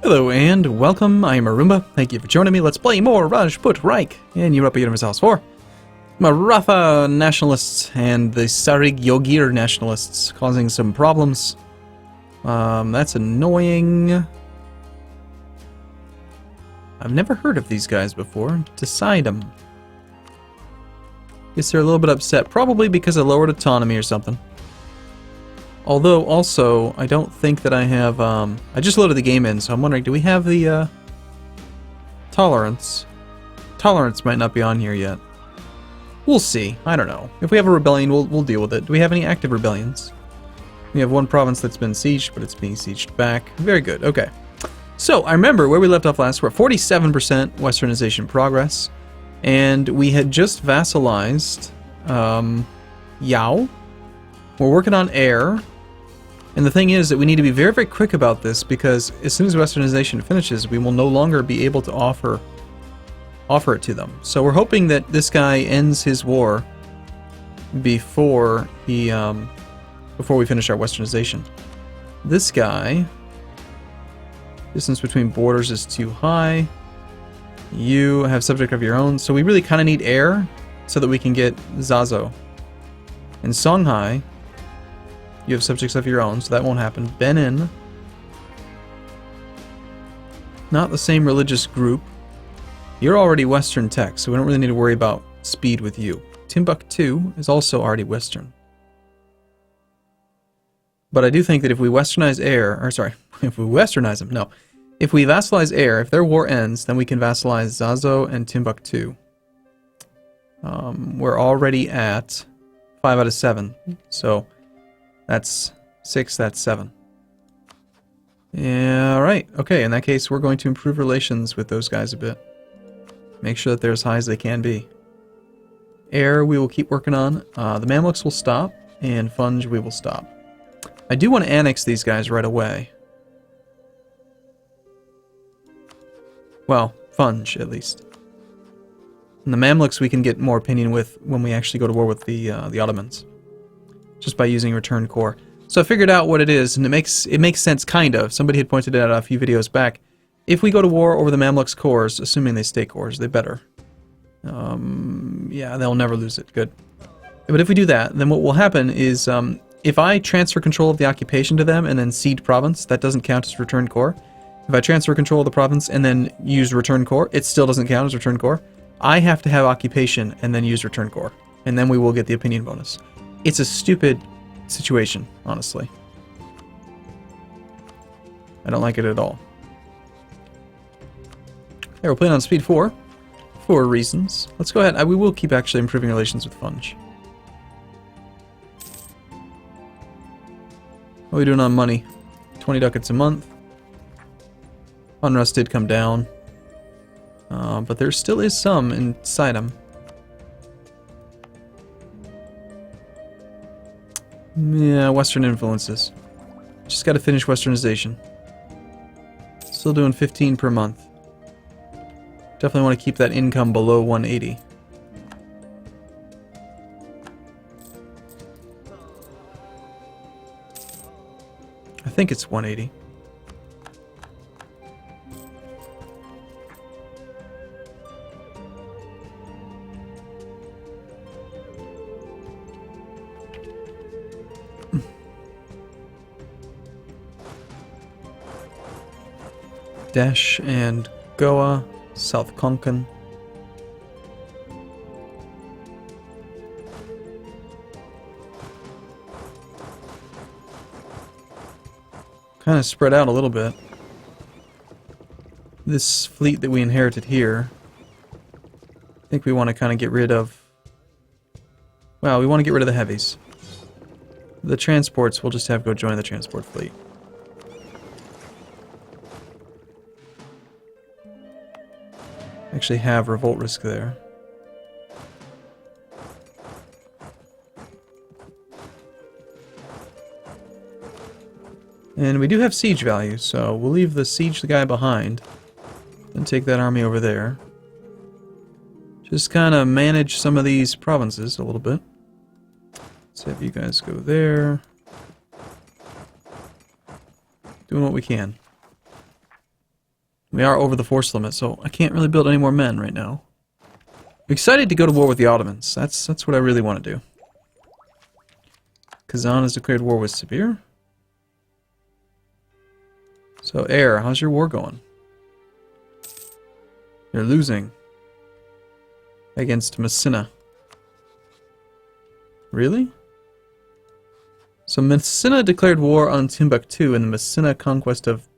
Hello and welcome, I am Arumba. Thank you for joining me. Let's play more Rajput Reich in Europa Universalis IV. Maratha nationalists and the Sarig Yogir nationalists causing some problems. That's annoying. I've never heard of these guys before. Decide them. Guess they're a little bit upset, probably because I lowered autonomy or something. Although, also, I don't think that I have, I just loaded the game in, so I'm wondering, do we have the, tolerance? Tolerance might not be on here yet. We'll see. I don't know. If we have a rebellion, we'll deal with it. Do we have any active rebellions? We have one province that's been sieged, but it's being sieged back. Very good. Okay. So, I remember where we left off last. We're at 47% westernization progress. And we had just vassalized, Yao. We're working on air. And the thing is that we need to be very, very quick about this, because as soon as westernization finishes, we will no longer be able to offer it to them. So we're hoping that this guy ends his war before he before we finish our westernization. This guy, distance between borders is too high. You have subject of your own, so we really kind of need air so that we can get Zazo. In Songhai, you have subjects of your own, so that won't happen. Benin, not the same religious group. You're already Western tech, so we don't really need to worry about speed with you. Timbuktu is also already Western. But I do think that if we westernize air, or sorry, if we westernize them, no. If we vassalize air, if their war ends, then we can vassalize Zazo and Timbuktu. We're already at 5 out of 7, so that's 6, that's 7. Yeah, alright. Okay, in that case, we're going to improve relations with those guys a bit. Make sure that they're as high as they can be. Air, we will keep working on. The Mamluks will stop, and Funge, we will stop. I do want to annex these guys right away. Well, Funge, at least. And the Mamluks we can get more opinion with when we actually go to war with the Ottomans. Just by using return core. So I figured out what it is, and it makes sense, kind of. Somebody had pointed it out a few videos back. If we go to war over the Mamluks' cores, assuming they stay cores, they better. Yeah, they'll never lose it. Good. But if we do that, then what will happen is, if I transfer control of the occupation to them and then cede province, that doesn't count as return core. If I transfer control of the province and then use return core, it still doesn't count as return core. I have to have occupation and then use return core, and then we will get the opinion bonus. It's a stupid situation, honestly. I don't like it at all. Yeah, we're playing on speed 4 for reasons. Let's go ahead. We will keep actually improving relations with Funge. What are we doing on money? 20 ducats a month. Unrest did come down. But there still is some inside them. Yeah, Western influences. Just gotta finish westernization. Still doing 15 per month. Definitely want to keep that income below 180. I think it's 180. Dash and Goa, South Konkan. Kind of spread out a little bit. This fleet that we inherited here, I think we want to kind of get rid of... Well, we want to get rid of the heavies. The transports, we'll just have go join the transport fleet. Actually have revolt risk there. And we do have siege value, so we'll leave the siege guy behind. Then take that army over there. Just kind of manage some of these provinces a little bit. Let's have you guys go there. Doing what we can. We are over the force limit, so I can't really build any more men right now. I'm excited to go to war with the Ottomans. That's what I really want to do. Kazan has declared war with Sibir. So, Air, how's your war going? You're losing. Against Messina. Really? So Messina declared war on Timbuktu in the Messina conquest of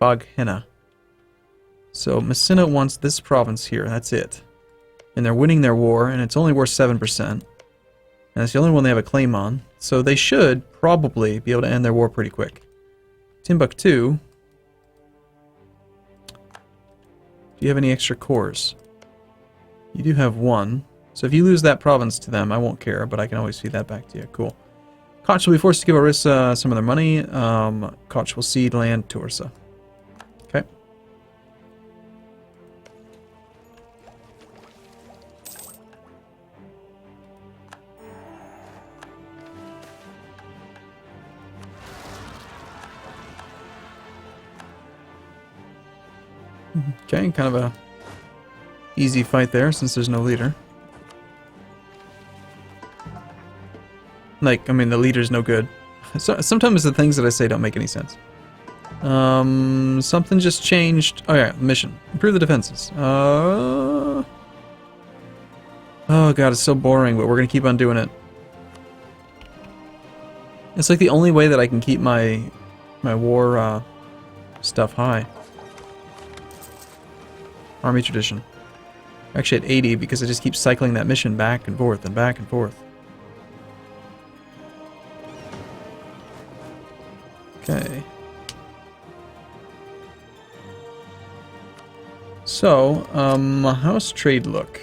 Baghenna. So Messina wants this province here, that's it. And they're winning their war, and it's only worth 7%. And it's the only one they have a claim on. So they should probably be able to end their war pretty quick. Timbuktu. Do you have any extra cores? You do have one. So if you lose that province to them, I won't care, but I can always feed that back to you. Cool. Koch will be forced to give Orissa some of their money. Koch will cede land to Orissa. Okay. Okay, kind of a easy fight there since there's no leader. Like, I mean, the leader's no good. So, sometimes the things that I say don't make any sense. Something just changed. Oh yeah, mission. Improve the defenses. Oh god, it's so boring, but we're gonna keep on doing it. It's like the only way that I can keep my war stuff high. Army tradition. Actually at 80 because I just keep cycling that mission back and forth and back and forth. Okay. So, how's trade look?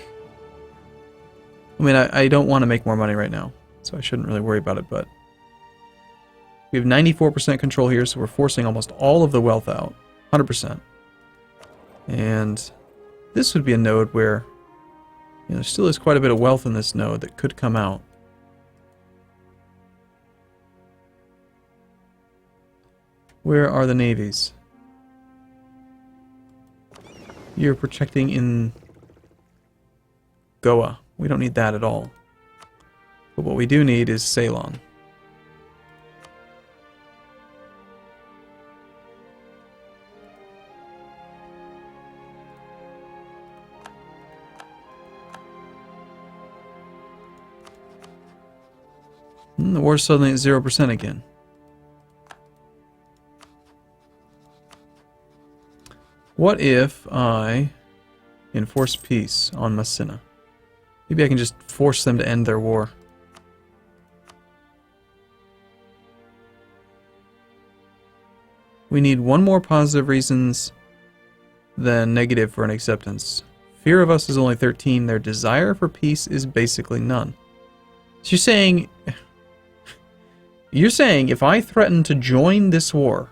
I mean, I don't want to make more money right now, so I shouldn't really worry about it, but we have 94% control here, so we're forcing almost all of the wealth out. 100%. And this would be a node where, you know, there still is quite a bit of wealth in this node that could come out. Where are the navies? You're protecting in Goa. We don't need that at all. But what we do need is Ceylon. The war's suddenly at 0% again. What if I enforce peace on Messina? Maybe I can just force them to end their war. We need one more positive reasons than negative for an acceptance. Fear of us is only 13. Their desire for peace is basically none. So you're saying if I threaten to join this war,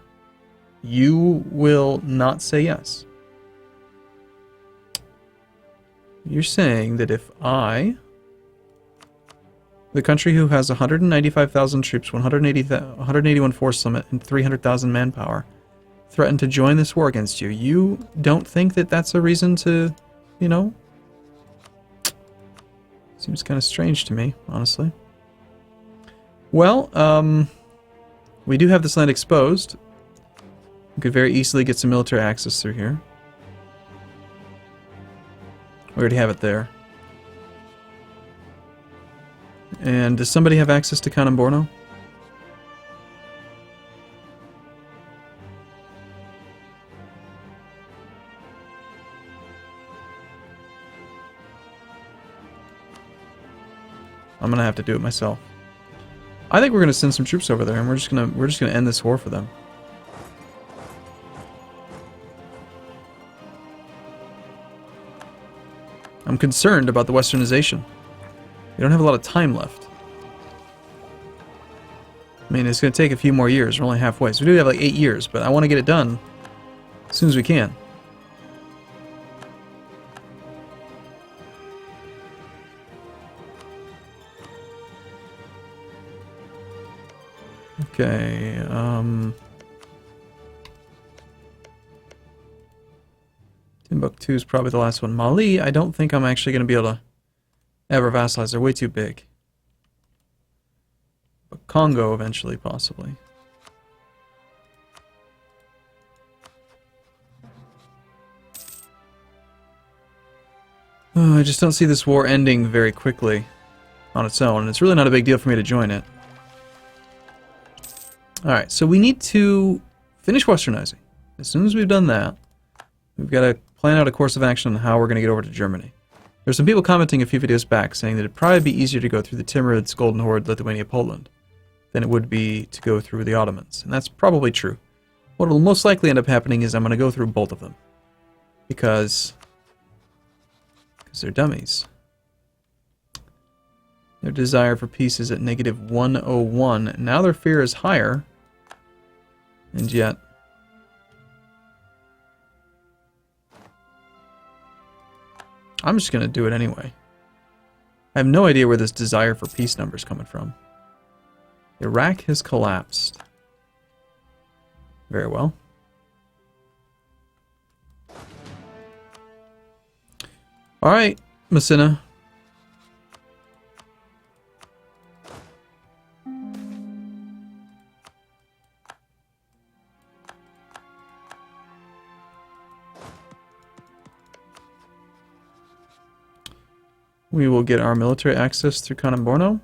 you will not say yes. You're saying that if I, the country who has 195,000 troops, 181 force limit, and 300,000 manpower, threaten to join this war against you, you don't think that that's a reason to, you know? Seems kind of strange to me, honestly. Well, we do have this land exposed. We could very easily get some military access through here. We already have it there. And does somebody have access to Kanem-Borno? I'm gonna have to do it myself. I think we're gonna send some troops over there, and we're just gonna end this war for them. I'm concerned about the westernization. We don't have a lot of time left. I mean, it's going to take a few more years. We're only halfway. So we do have like 8 years, but I want to get it done as soon as we can. Okay, Timbuktu is probably the last one. Mali, I don't think I'm actually going to be able to ever vassalize. They're way too big. But Congo eventually, possibly. Oh, I just don't see this war ending very quickly on its own, and it's really not a big deal for me to join it. Alright, so we need to finish westernizing. As soon as we've done that, we've got to plan out a course of action on how we're going to get over to Germany. There's some people commenting a few videos back saying that it'd probably be easier to go through the Timurids, Golden Horde, Lithuania, Poland than it would be to go through the Ottomans. And that's probably true. What will most likely end up happening is I'm going to go through both of them. Because they're dummies. Their desire for peace is at negative 101. Now their fear is higher. And yet... I'm just going to do it anyway. I have no idea where this desire for peace number is coming from. Iraq has collapsed. Very well. Alright, Messina. We will get our military access through Kanemborno.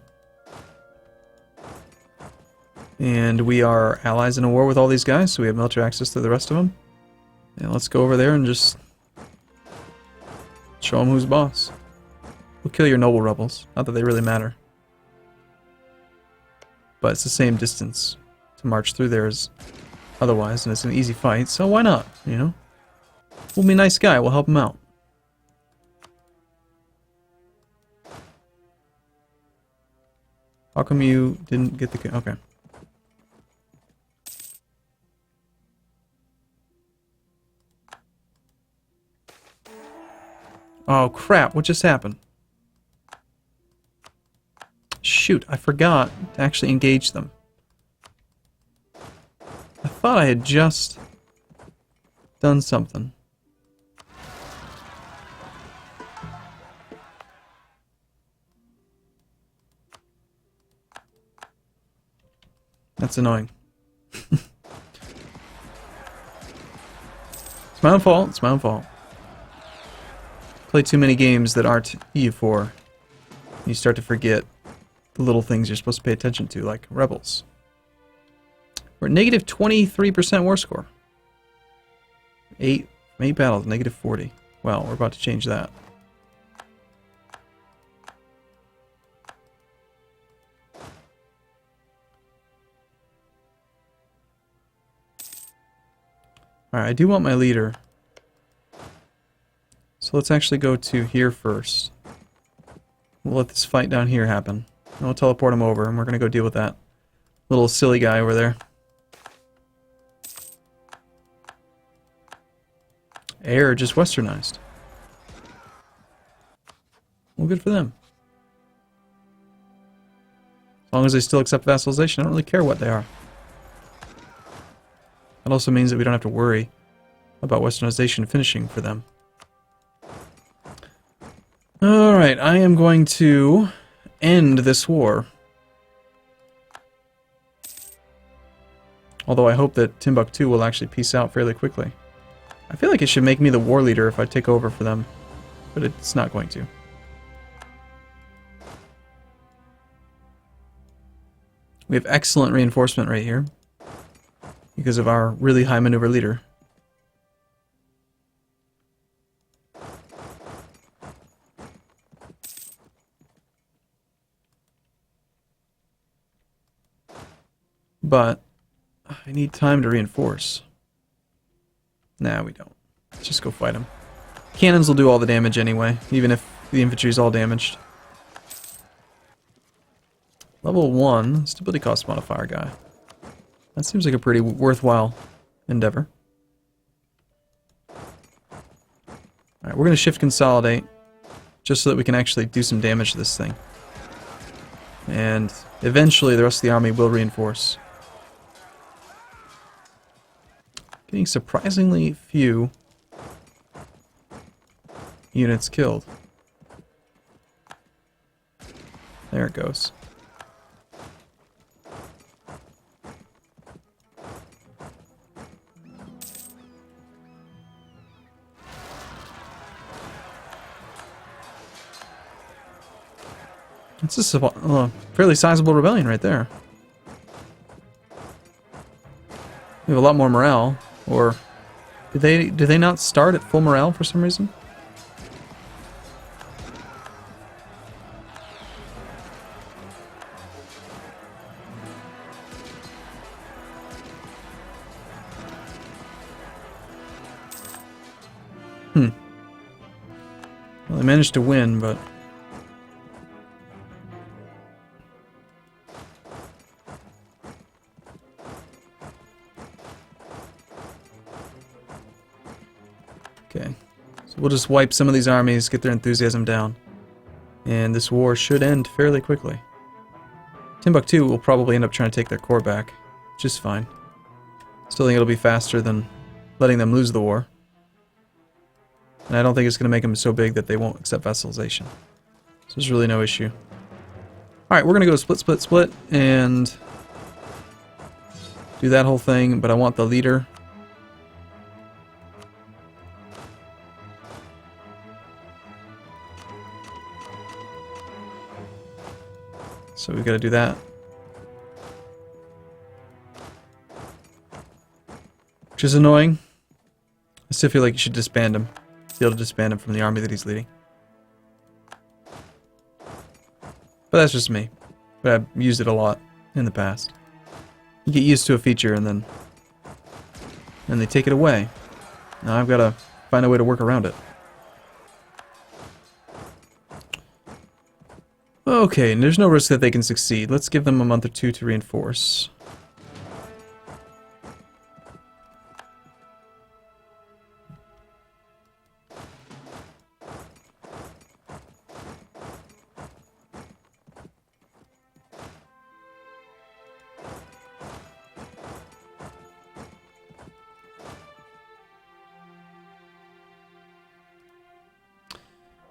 And we are allies in a war with all these guys, so we have military access to the rest of them. And let's go over there and just show them who's boss. We'll kill your noble rebels. Not that they really matter. But it's the same distance to march through there as otherwise, and it's an easy fight, so why not, you know? We'll be a nice guy, we'll help him out. How come you didn't get the... Okay. Oh crap, what just happened? Shoot, I forgot to actually engage them. I thought I had just done something. That's annoying. It's my own fault, it's my own fault. Play too many games that aren't EU4. You start to forget the little things you're supposed to pay attention to, like rebels. We're at negative 23% war score. 8 battles, negative 40. Well, we're about to change that. Alright, I do want my leader. So let's actually go to here first. We'll let this fight down here happen. And we'll teleport him over, and we're going to go deal with that little silly guy over there. Air just westernized. Well, good for them. As long as they still accept vassalization, I don't really care what they are. That also means that we don't have to worry about westernization finishing for them. Alright, I am going to end this war. Although I hope that Timbuktu will actually peace out fairly quickly. I feel like it should make me the war leader if I take over for them, but it's not going to. We have excellent reinforcement right here because of our really high maneuver leader. But I need time to reinforce. Nah, we don't. Let's just go fight them. Cannons will do all the damage anyway, even if the infantry is all damaged. Level 1, stability cost modifier guy. That seems like a pretty worthwhile endeavor. Alright, we're going to shift consolidate, just so that we can actually do some damage to this thing. And eventually the rest of the army will reinforce. Getting surprisingly few units killed. There it goes. It's just a fairly sizable rebellion right there. We have a lot more morale, or did they not start at full morale for some reason? Well, they managed to win, but okay, so we'll just wipe some of these armies, get their enthusiasm down, and this war should end fairly quickly. Timbuktu will probably end up trying to take their core back, which is fine. Still think it'll be faster than letting them lose the war. And I don't think it's going to make them so big that they won't accept vassalization. So there's really no issue. Alright, we're going to go split, split, split, and do that whole thing, but I want the leader. So we've got to do that. Which is annoying. I still feel like you should disband him. Be able to disband him from the army that he's leading. But that's just me. But I've used it a lot in the past. You get used to a feature and then they take it away. Now I've got to find a way to work around it. Okay, and there's no risk that they can succeed. Let's give them a month or two to reinforce.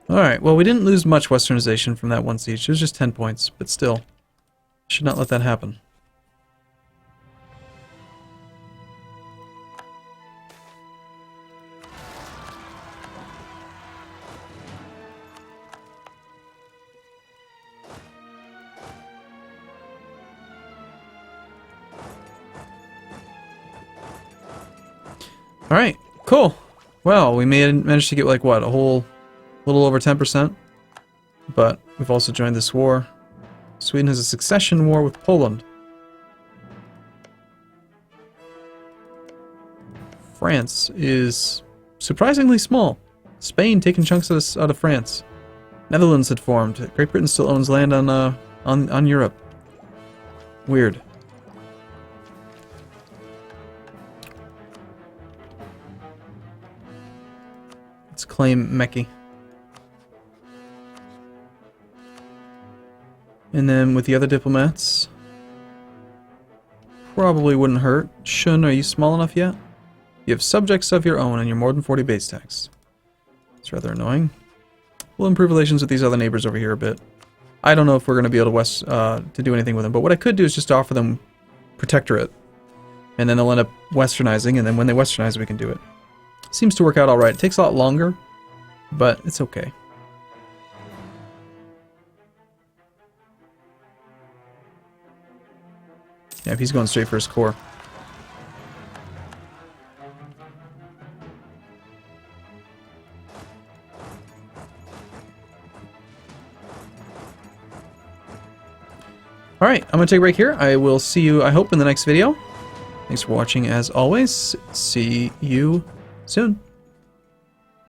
Alright, well we didn't lose much westernization from that one siege. It was just 10 points, but still. Should not let that happen. Alright, cool. Well, we managed to get like what, a little over 10%, but we've also joined this war. Sweden has a succession war with Poland. France is surprisingly small. Spain taking chunks out of France. Netherlands had formed. Great Britain still owns land on Europe. Weird. Let's claim Meki. And then with the other diplomats, probably wouldn't hurt. Shun, are you small enough yet? You have subjects of your own and you're more than 40 base tax. It's rather annoying. We'll improve relations with these other neighbors over here a bit. I don't know if we're going to be able to do anything with them, but what I could do is just offer them protectorate. And then they'll end up westernizing, and then when they westernize, we can do it. Seems to work out alright. It takes a lot longer, but it's okay. Yeah, if he's going straight for his core. Alright, I'm going to take a break here. I will see you, I hope, in the next video. Thanks for watching as always. See you soon.